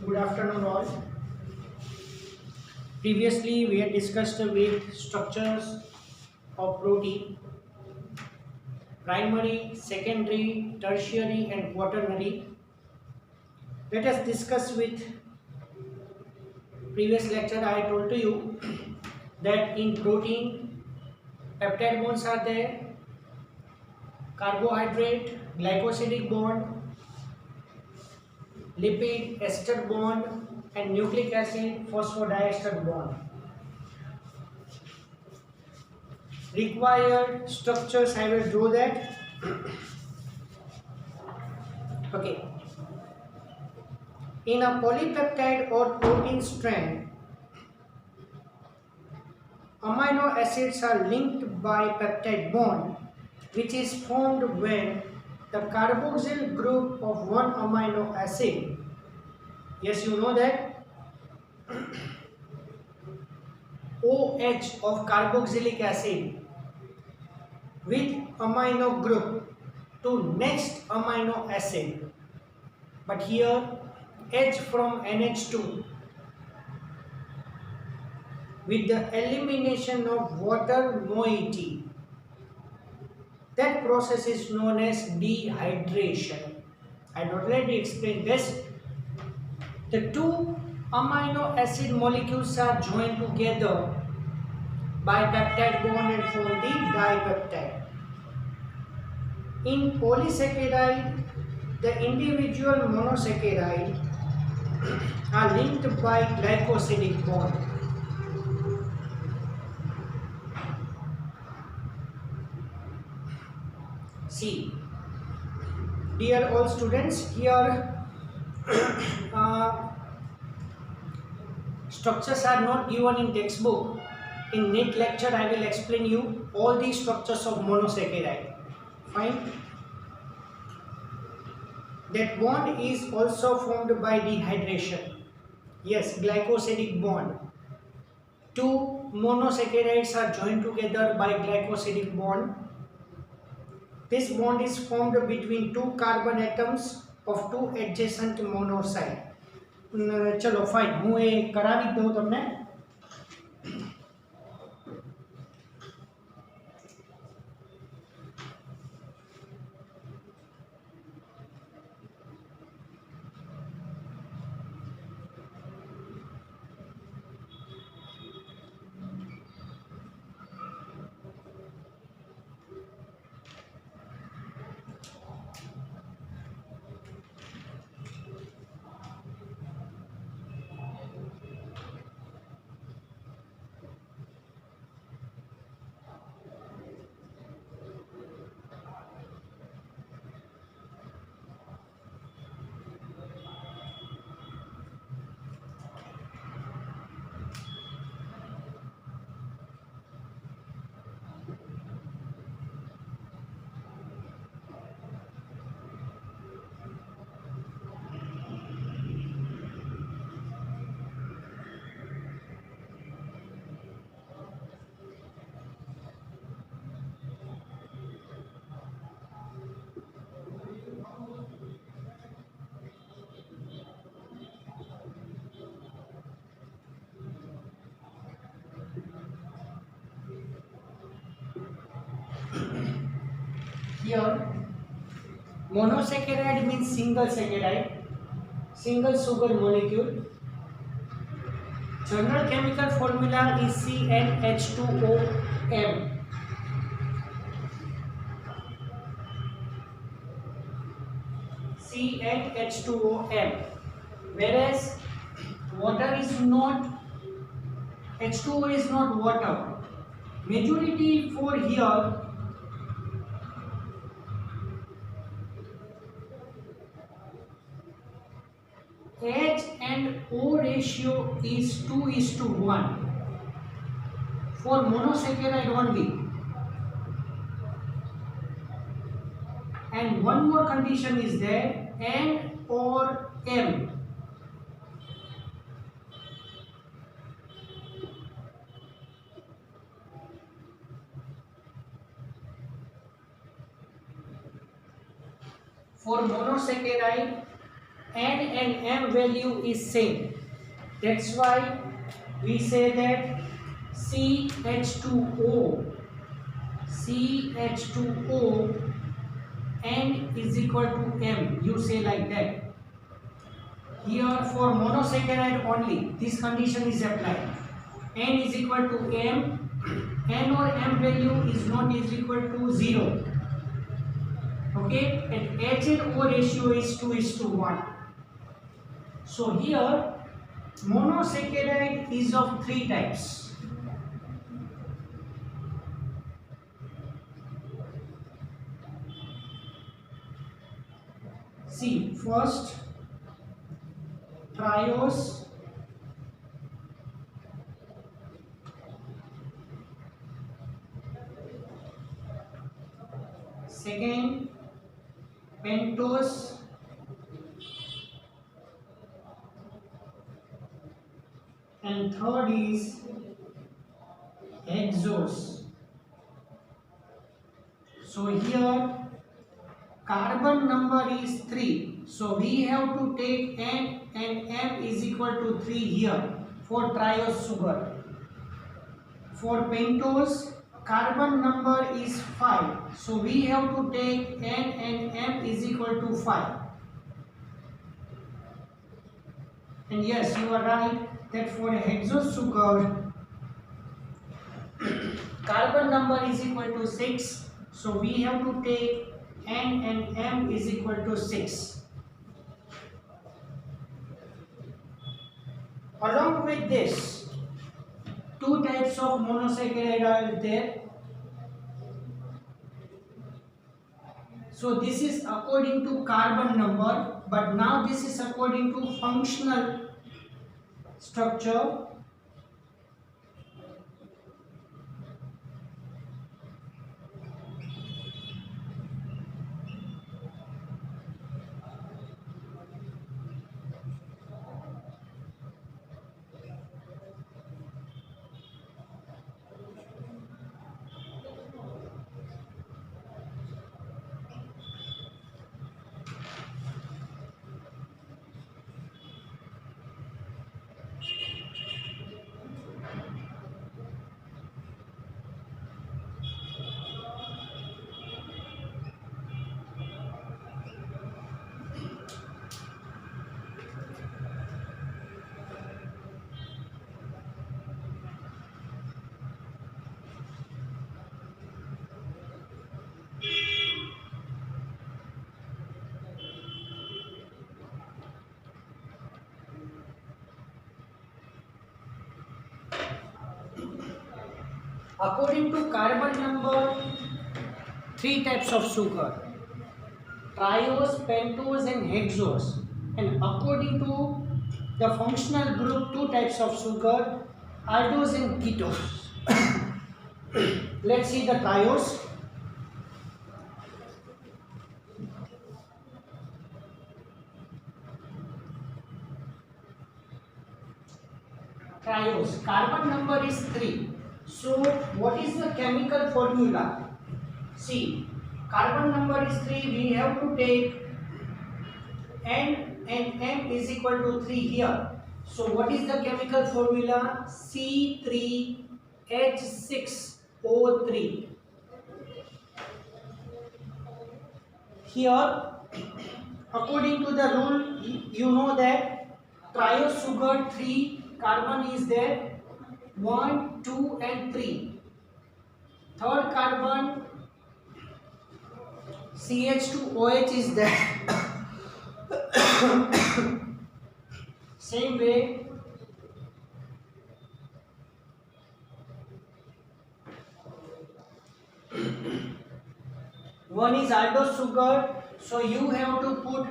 Good afternoon, all. Previously, we had discussed with structures of protein, primary, secondary, tertiary, and quaternary. Let us discuss with previous lecture. I told to you that in protein, peptide bonds are there, carbohydrate, glycosidic bond, lipid, ester bond, and nucleic acid, phosphodiester bond. Required structures, I will draw that. Okay. In a polypeptide or protein strand, amino acids are linked by peptide bond, which is formed when the carboxyl group of one amino acid, yes, you know that OH of carboxylic acid with amino group to next amino acid, but here H from NH2 with the elimination of water moiety. That process is known as dehydration. I had already explained this. The two amino acid molecules are joined together by peptide bond and form the dipeptide. In polysaccharide, the individual monosaccharide are linked by glycosidic bond. See, dear all students, here structures are not given in textbook. In next lecture, I will explain you all the structures of monosaccharide. Fine. That bond is also formed by dehydration. Yes, glycosidic bond. Two monosaccharides are joined together by glycosidic bond. This bond is formed between two carbon atoms of two adjacent monoside. ચલો fine, હું એ કરાવી દઉં તમને. Here, monosaccharide means single saccharide, single sugar molecule. General chemical formula is CnH2OM. CnH2OM. Whereas water is not, H2O is not water. Majority for here H and O ratio is 2:1 for monosaccharide only. And one more condition is there, N or M. For monosaccharide, N and M value is same. That's why we say that CH2O N is equal to M. You say like that. Here for monosaccharide only, this condition is applied. N is equal to M. N or M value is not is equal to 0. Okay, and H and O ratio is 2:1. So here monosaccharide is of 3 types. See, first triose, second pentose, and third is hexose. So here carbon number is 3, so we have to take N and M is equal to 3 here for triose sugar. For pentose, carbon number is 5, so we have to take N and M is equal to 5. And yes, you are right that for a hexose sugar, carbon number is equal to 6, so we have to take N and M is equal to 6. Along with this, 2 types of monosaccharide are there. So this is according to carbon number, but now this is according to functional structure. According to carbon number, 3 types of sugar: triose, pentose and hexose. And according to the functional group, 2 types of sugar: aldose and ketose. Let's see the triose. Triose, carbon number is 3. So what is the chemical formula? See, carbon number is 3, we have to take N and M is equal to 3 here. So what is the chemical formula? C3H6O3. Here, according to the rule, you know that triose sugar 3 carbon is there, 1, 2 and 3. Third carbon CH2OH is there. Same way, one is aldose sugar, so you have to put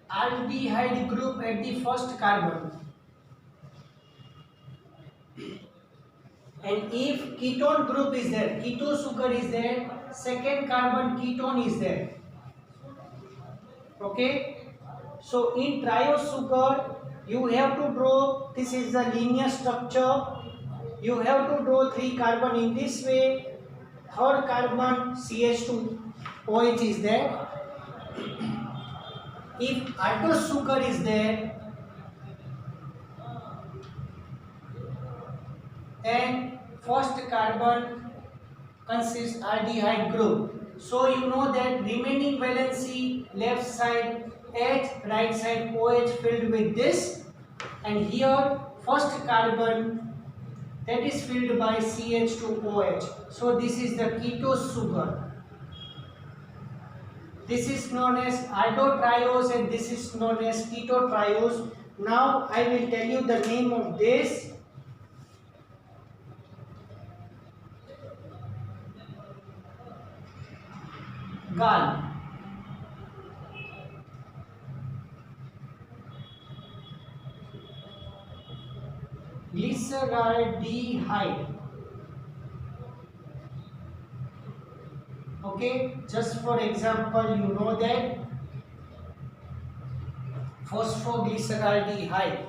aldehyde group at the first carbon. And if ketone group is there, keto sugar is there, second carbon ketone is there. Okay, so in triose sugar you have to draw, this is the linear structure, you have to draw 3 carbon in this way, third carbon CH2OH is there, If aldose sugar is there, then first carbon consists aldehyde group. So you know that remaining valency left side H, right side OH filled with this, and here first carbon that is filled by CH2OH. So this is the ketose sugar. This is known as aldotriose and this is known as ketotriose. Now I will tell you the name of this. GAL. Glyceraldehyde. Okay, just for example, you know that phosphoglyceraldehyde,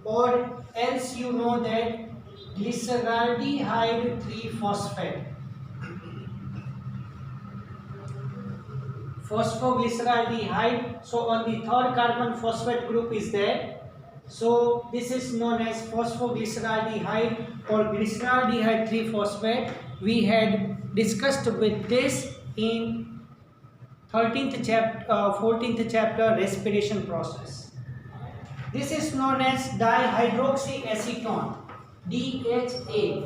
or else you know that glyceraldehyde 3-phosphate. Phosphoglyceraldehyde, so on the third carbon phosphate group is there. So this is known as phosphoglyceraldehyde or glyceraldehyde 3-phosphate. We had discussed with this in 14th chapter respiration process. This is known as dihydroxyacetone, DHA.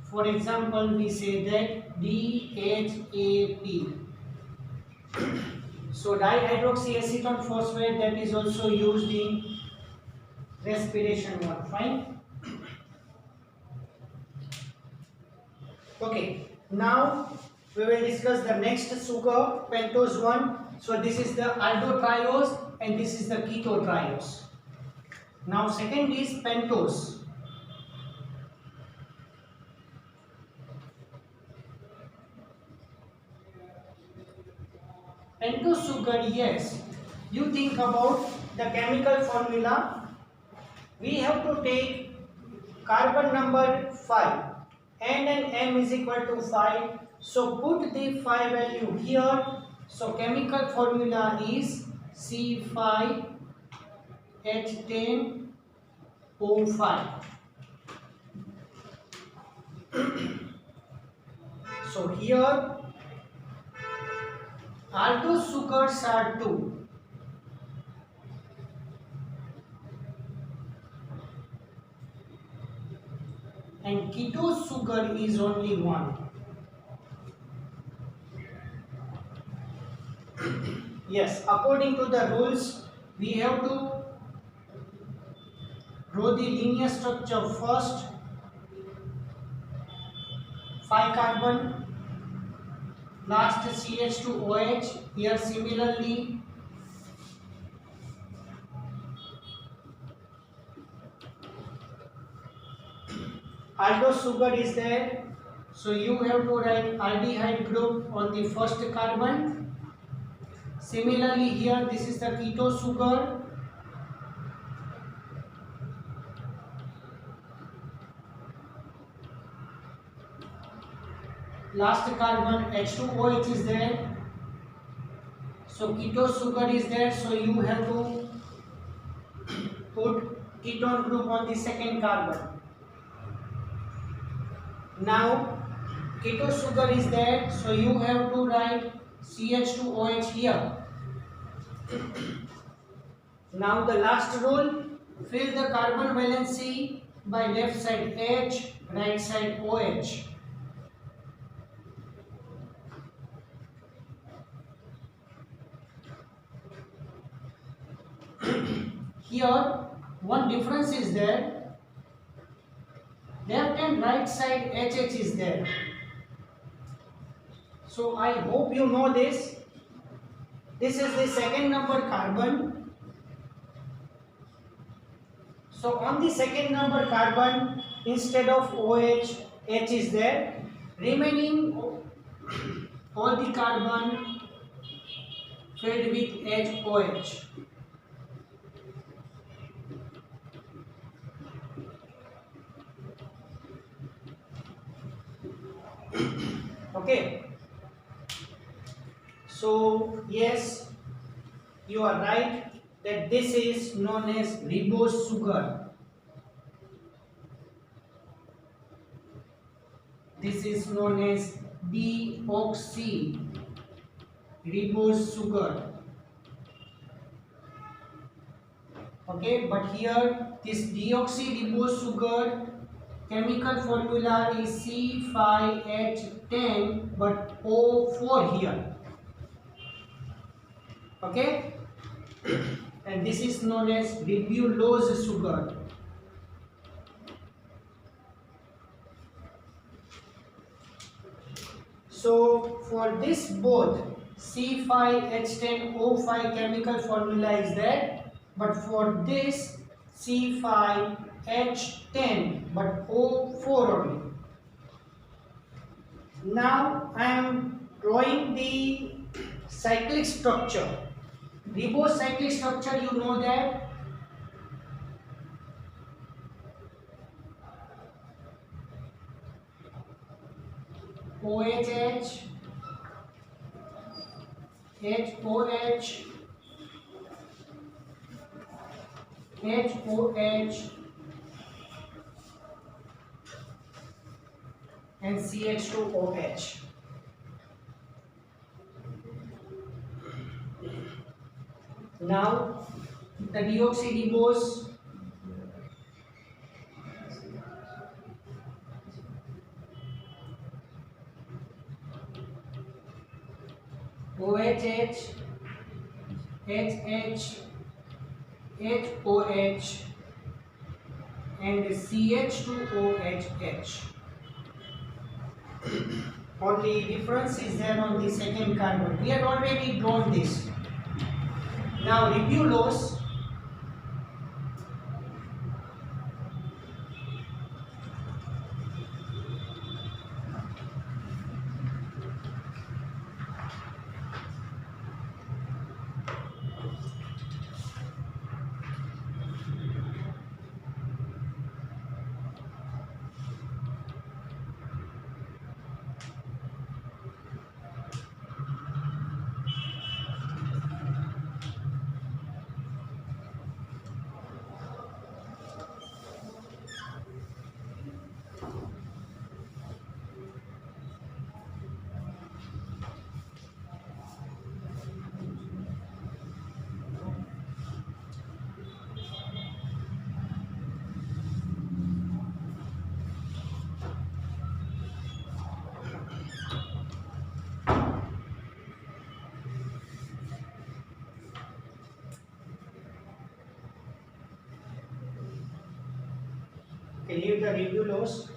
For example, we say that DHAP. So dihydroxyacetone phosphate, that is also used in respiration one. Fine. Okay. Now we will discuss the next sugar, pentose one. So this is the aldotriose and this is the ketotriose. Now second is pentose. Pentose sugar, yes. You think about the chemical formula. We have to take carbon number 5 and an M is equal to 5. So put the 5 value here. So chemical formula is C5H10O5. So here aldose sugars are 2. And ketose sugar is only 1. Yes, according to the rules, we have to draw the linear structure first. 5 carbon, last CH2OH. Here similarly aldose sugar is there, so you have to write aldehyde group on the first carbon. Similarly here this is the ketose sugar. Last carbon H2OH is there, so ketose sugar is there, so you have to put ketone group on the second carbon. Now ketose sugar is there, so you have to write CH2OH here. Now the last rule, fill the carbon valency by left side H, right side OH. Here one difference is there, left and right side HH is there. So I hope you know this. This is the second number carbon. So on the second number carbon, instead of OH, H is there. Remaining all the carbon filled with HOH. So yes, you are right that this is known as ribose sugar. This is known as deoxy ribose sugar. Okay, but here this deoxyribose sugar chemical formula is C5H10 but O4 here. Okay, and this is known as ribulose sugar. So for this both C5H10O5 chemical formula is there, but for this C5H10 but O4 only. Now I am drawing the cyclic structure. Ribose cyclic structure, you know that OHH, HOH, HOH and CH2OH. Now the deoxyribose OHH, HH, HOH and CH2OHH. Only difference is there on the second carbon. We had already drawn this. Now ribulose, leave the ribulose.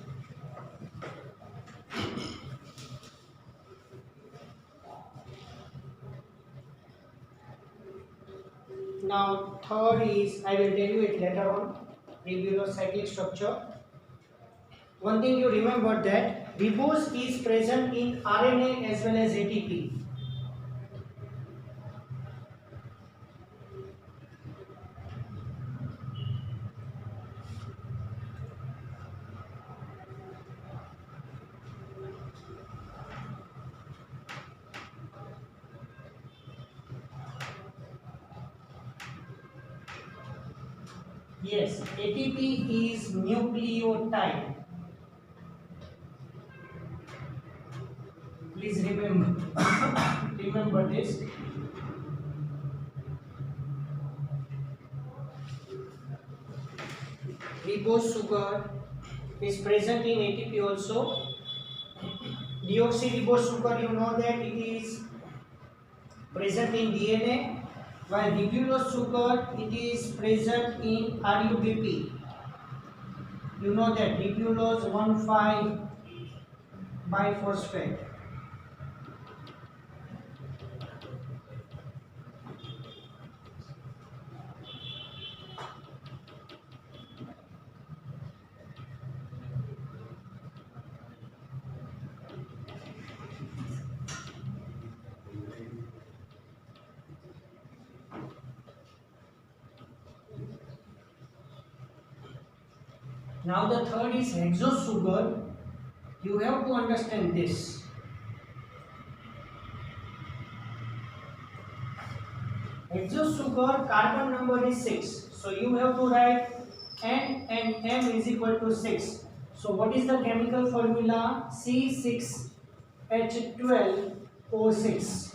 Now third is, I will tell you it later on, ribulose cyclic structure. One thing you remember that ribose is present in RNA as well as ATP. Yes, ATP is nucleotide. Please remember, remember this. Ribose sugar is present in ATP also. Deoxyribose sugar, you know that it is present in DNA, while ribulose sugar it is present in RUBP. You know that ribulose 1,5-biphosphate. Now the third is hexose sugar. You have to understand this. hexose sugar carbon number is 6. So you have to write N and M is equal to 6. So what is the chemical formula? C6H12O6.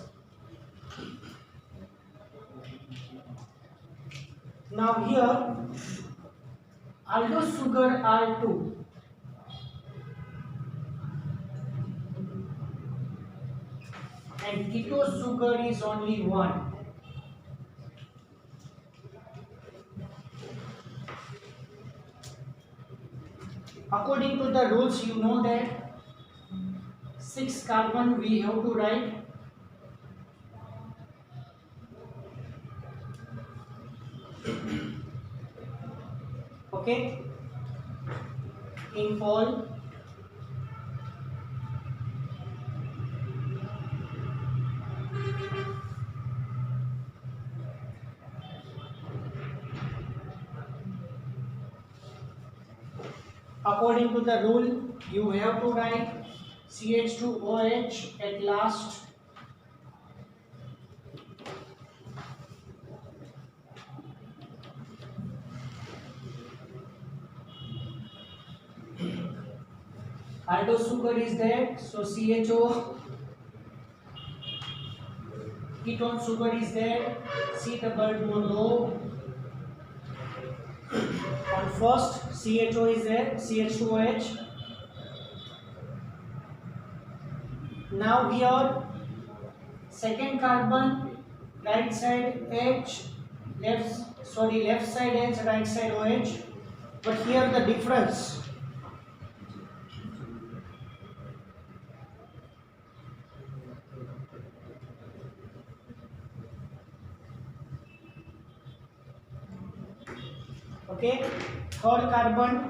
Now here aldose sugar R2 and ketose sugar is only 1. According to the rules, you know that 6 carbon we have to write. Okay, in all according to the rule you have to write CH2OH at last. Aldose sugar is there, so CHO. Ketone sugar is there, C double bond O. On first CHO is there, CH2OH. Now here second carbon, right side H, left side H, right side OH. But here the difference. Okay, third carbon,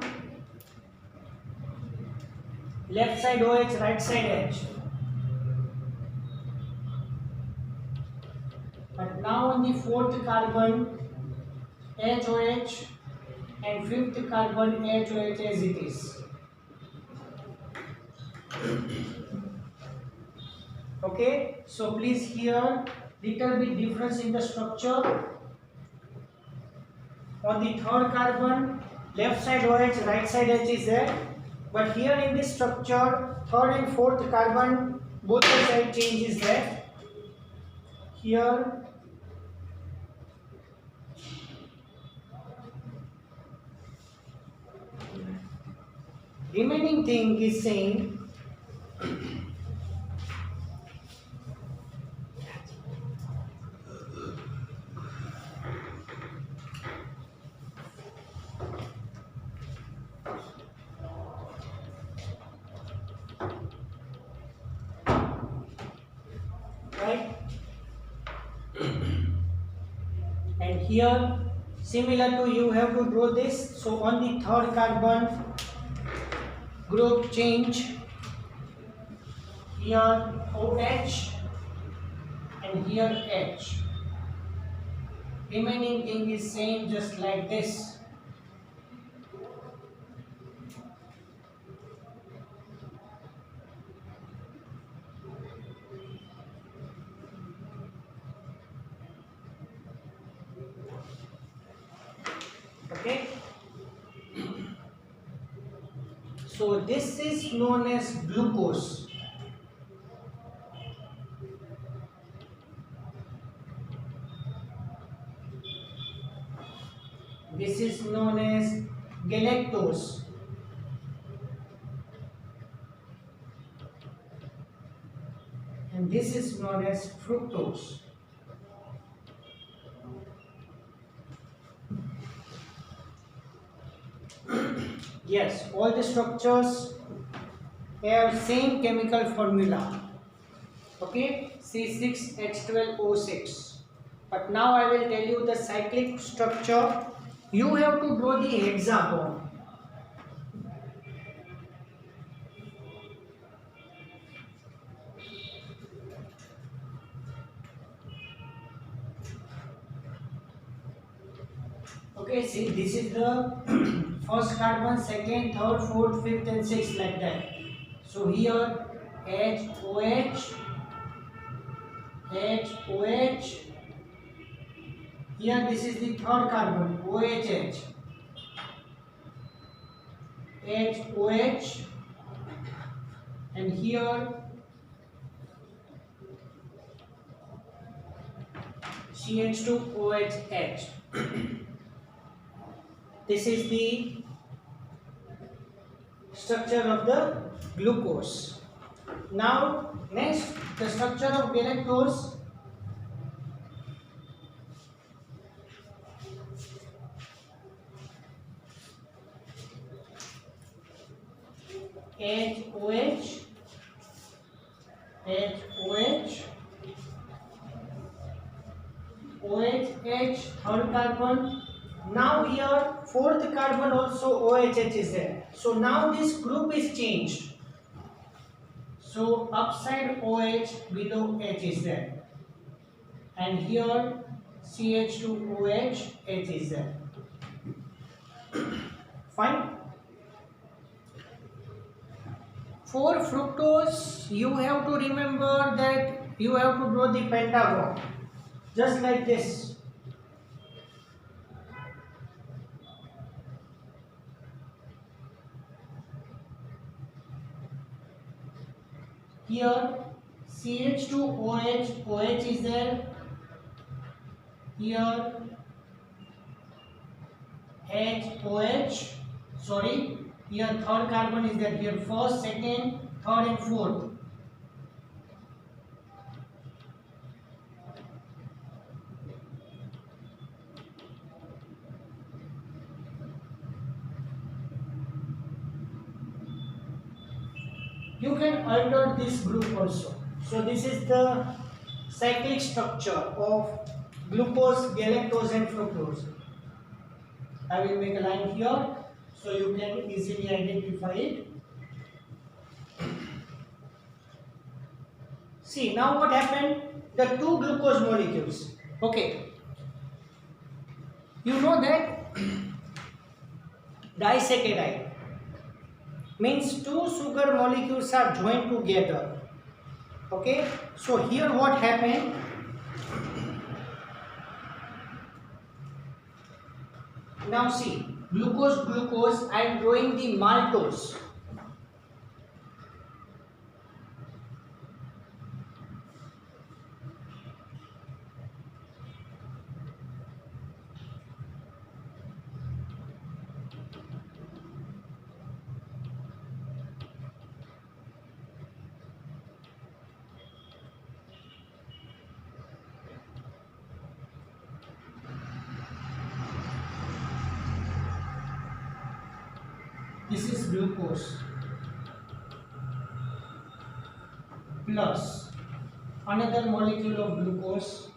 left side OH, right side H. But now on the fourth carbon HOH and fifth carbon HOH as it is. Okay, so please here little bit difference in the structure. On the third carbon, left side OH, right side H is there. But here in this structure, third and fourth carbon, both the side change is there. Here, remaining thing is same. Right? And here similar to you have to draw this. So on the third carbon group change, here OH and here H. Remaining thing is same, just like this. Okay, so this is known as glucose. This is known as galactose. And this is known as fructose. Yes, all the structures have same chemical formula. Okay, C6H12O6. But now I will tell you the cyclic structure. You have to draw the hexagon. Okay, see, this is the first carbon, second, third, fourth, fifth and sixth, like that. So here HOH, HOH, Here this is the third carbon, OHH. HOH, and here CH2OH. This is the structure of the glucose. Now next, the structure of galactose. HOH, HOH, OHH, third carbon. Now here fourth carbon also OHH is there. So now this group is changed. So upside OH, below H is there. And here CH2OH, H is there. Fine. For fructose, you have to remember that you have to draw the pentagon, just like this. Here CH2OH, OH is there. Here HOH, sorry, here third carbon is there. Here first, second, third and fourth. You can alter this group also. So this is the cyclic structure of glucose, galactose and fructose. I will make a line here so you can easily identify it. See, now what happened? The two glucose molecules. Okay. You know that disaccharide means two sugar molecules are joined together. Okay. So here what happened? Now see, glucose, glucose, I am drawing the maltose. This is glucose plus another molecule of glucose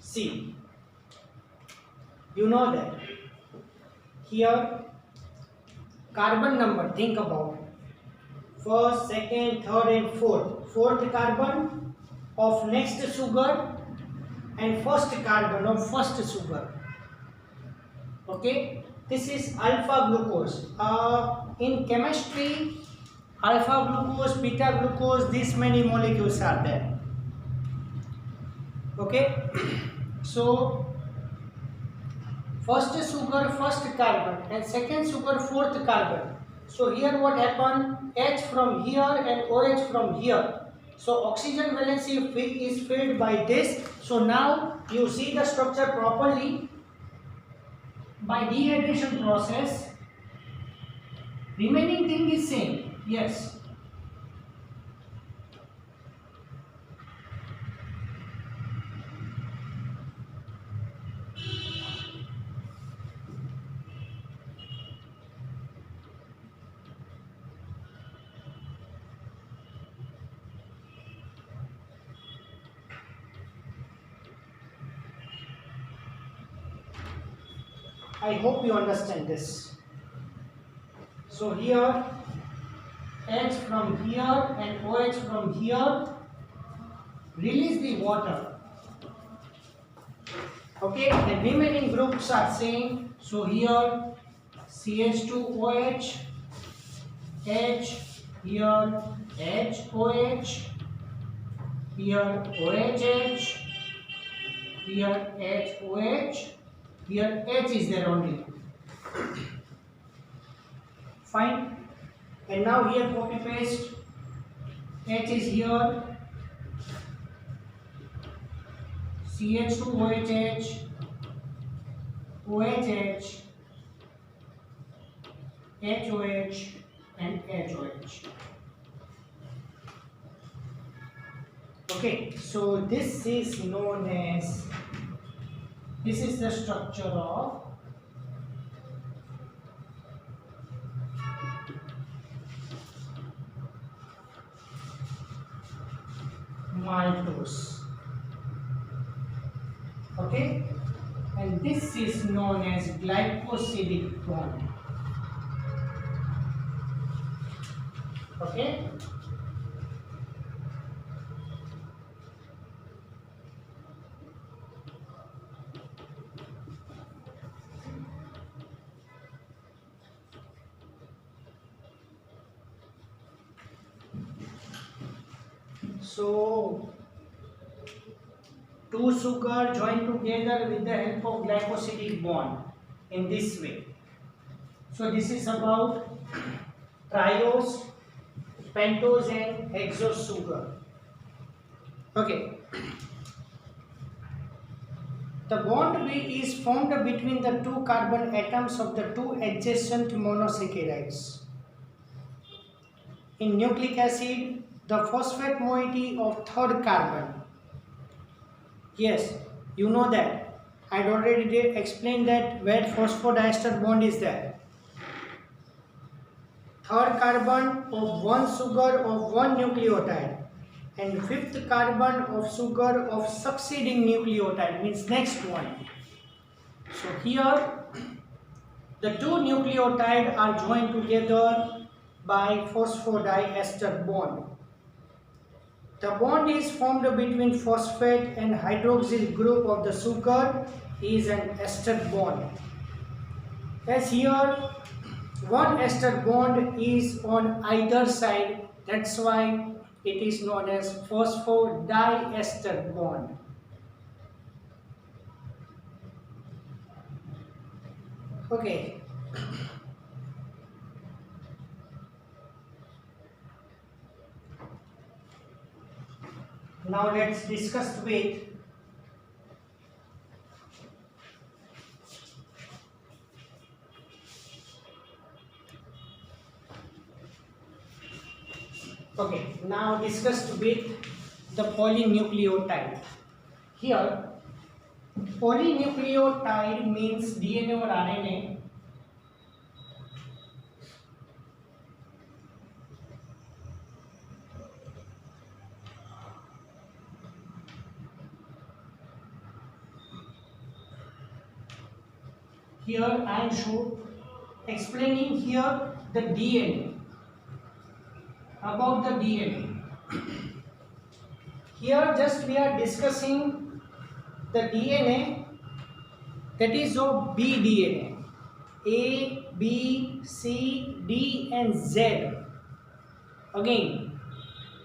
See, you know that here carbon number, think about first, second, third and fourth. Fourth carbon of next sugar and first carbon of first sugar. Okay, this is alpha glucose. In chemistry, alpha glucose, beta glucose, these many molecules are there. Okay. So first sugar first carbon and second sugar fourth carbon. So here what happened? H from here and OH from here. So oxygen valency is filled by this. So now you see the structure properly. By dehydration process, remaining thing is same. Yes. I hope you understand this. So here H from here and OH from here release the water. Okay, and remaining groups are same. So here CH2OH, H, here HOH, here OHH, here HOH, here H is there only. Fine. And now here copy paste. H is here. CH2OHH, OHH, HOH and HOH. Okay, so this is known as, this is the structure of maltose. Okay, and this is known as glycosidic bond. Okay, so two sugar join together with the help of glycosidic bond in this way. So this is about triose, pentose and hexose sugar. Okay. The bond B is formed between the two carbon atoms of the two adjacent monosaccharides. In nucleic acid, the phosphate moiety of third carbon. Yes, you know that. I had already explained that where phosphodiester bond is there. Third carbon of one sugar of one nucleotide and fifth carbon of sugar of succeeding nucleotide, means next one. So here the two nucleotides are joined together by phosphodiester bond. The bond is formed between phosphate and hydroxyl group of the sugar is an ester bond. As here one ester bond is on either side, that's why it is known as phosphodiester bond. Okay. Now let's discuss with now discussed with the polynucleotide. Here polynucleotide means DNA or RNA here I am explaining here the DNA, about the DNA. Here just we are discussing the DNA that is of B DNA, A, B, C, D and Z. Again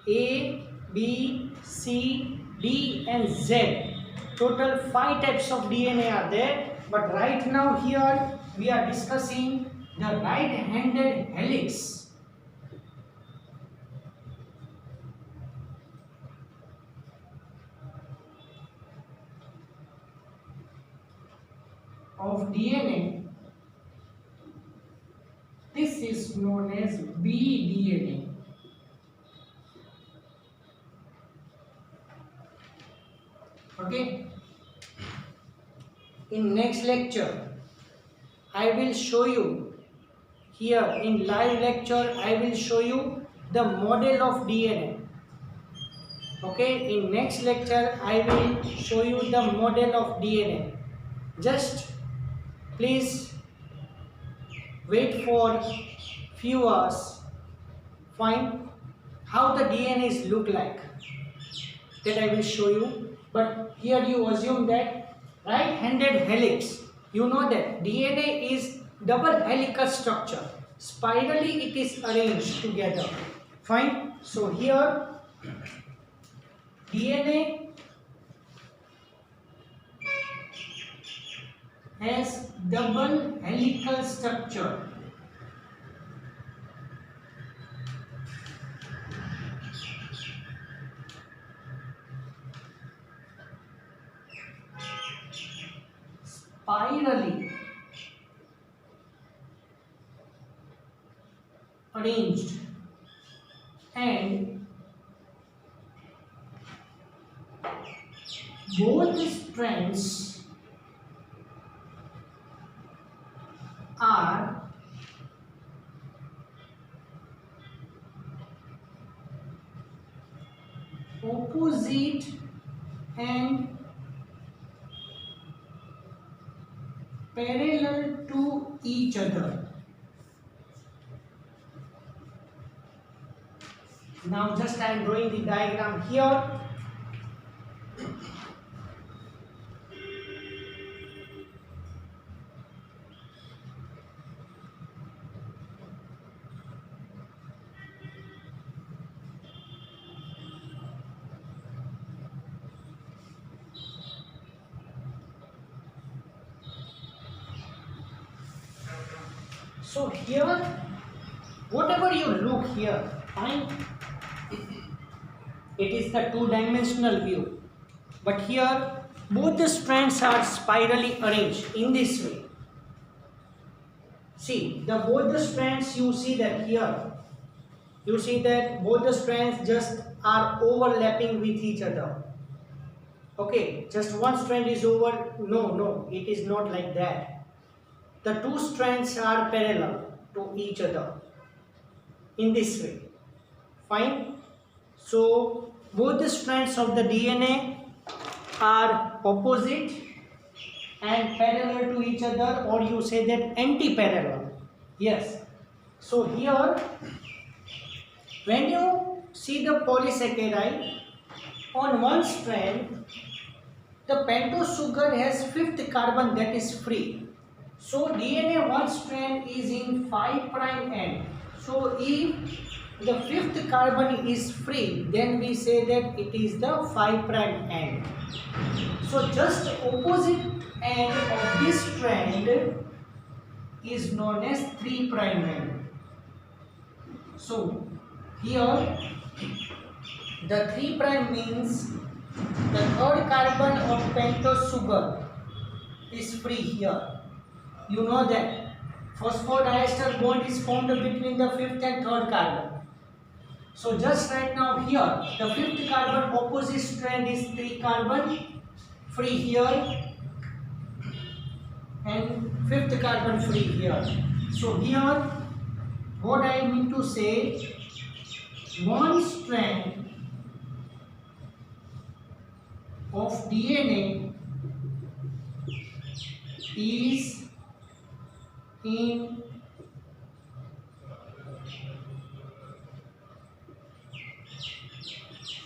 A, B, C, D and Z. Total 5 types of DNA are there. But right now here we are discussing the right-handed helix. Of DNA. This is known as bDNA. Okay. In next lecture, I will show you here in live lecture. I will show you the model of DNA. Okay, in next lecture, I will show you the model of DNA. Just Please wait for few hours. Find how the DNAs look like. That I will show you. But here you assume that right-handed helix. You know that DNA is double helical structure. Spirally it is arranged together. Fine. So here DNA has double helical structure. Spirally arranged, and both strands are opposite and parallel to each other. Now just I am drawing the diagram here. So here, whatever you look here, fine, it is the two-dimensional view. But here, both the strands are spirally arranged in this way. See, both the strands, you see that here, you see that both the strands just are overlapping with each other. Okay, just one strand is over. No, it is not like that. The two strands are parallel to each other in this way. Fine. So both the strands of the DNA are opposite and parallel to each other, or you say that anti-parallel. Yes. So here, when you see the polysaccharide, on one strand, the pentose sugar has fifth carbon that is free. So DNA one strand is in 5' end. So if the fifth carbon is free, then we say that it is the 5' end. So just opposite end of this strand is known as 3' end. So here the 3' means the third carbon of pentose sugar is free here. You know that phosphodiester bond is formed between the fifth and third carbon. So just right now here, the fifth carbon opposite strand is 3 carbon free here and fifth carbon free here. So here, what I mean to say, one strand of DNA is in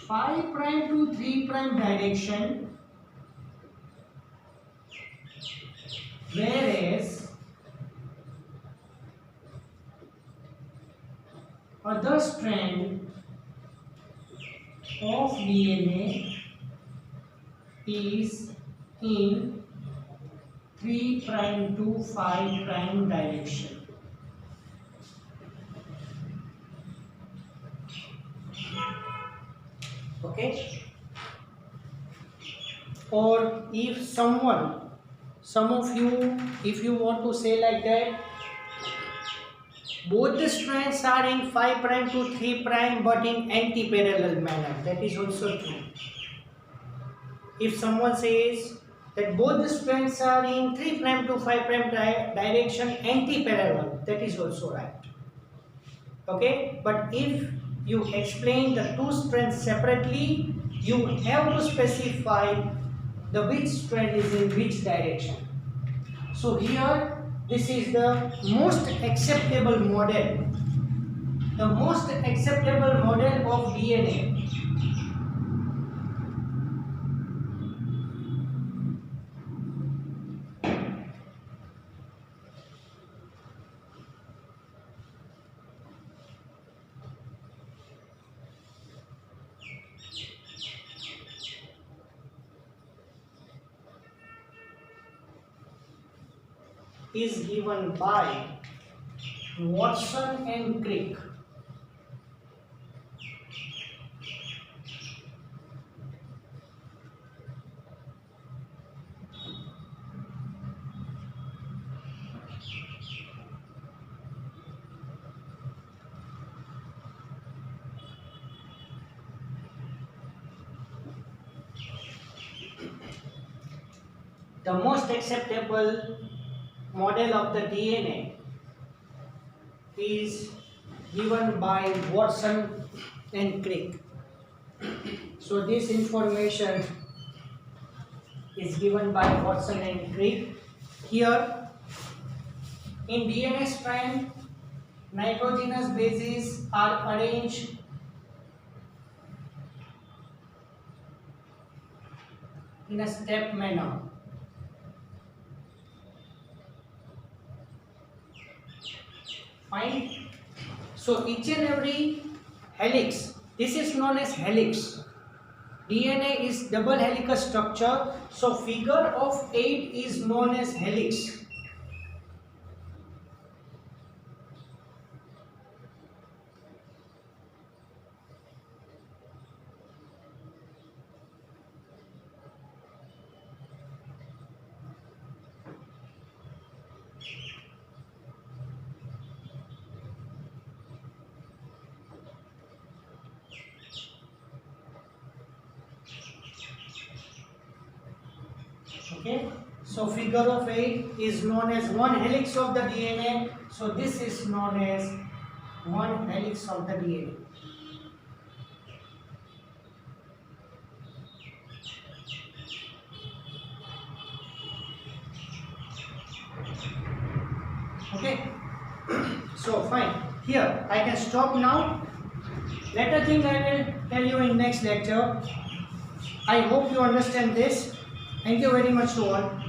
five prime to 3' direction, whereas other strand of DNA is in 3' to 5' direction. Okay. Or if some of you, if you want to say like that, both the strands are in 5' to 3' but in anti-parallel manner, that is also true. If someone says that both the strands are in 3' to 5' direction anti-parallel, that is also right. Okay, but if you explain the two strands separately, you have to specify the which strand is in which direction. So here this is the most acceptable model. The most acceptable model of DNA. Is given by Watson and Crick. The most acceptable model of the DNA is given by Watson and Crick. So this information is given by Watson and Crick. Here in DNA strand, nitrogenous bases are arranged in a step manner. Fine. So each and every helix, this is known as helix. DNA is double helical structure. So figure of 8 is known as helix. Okay, so figure of 8 is known as one helix of the DNA. So this is known as one helix of the DNA. Okay, so fine. Here I can stop now. Later thing I will tell you in next lecture. I hope you understand this. Thank you very much to all.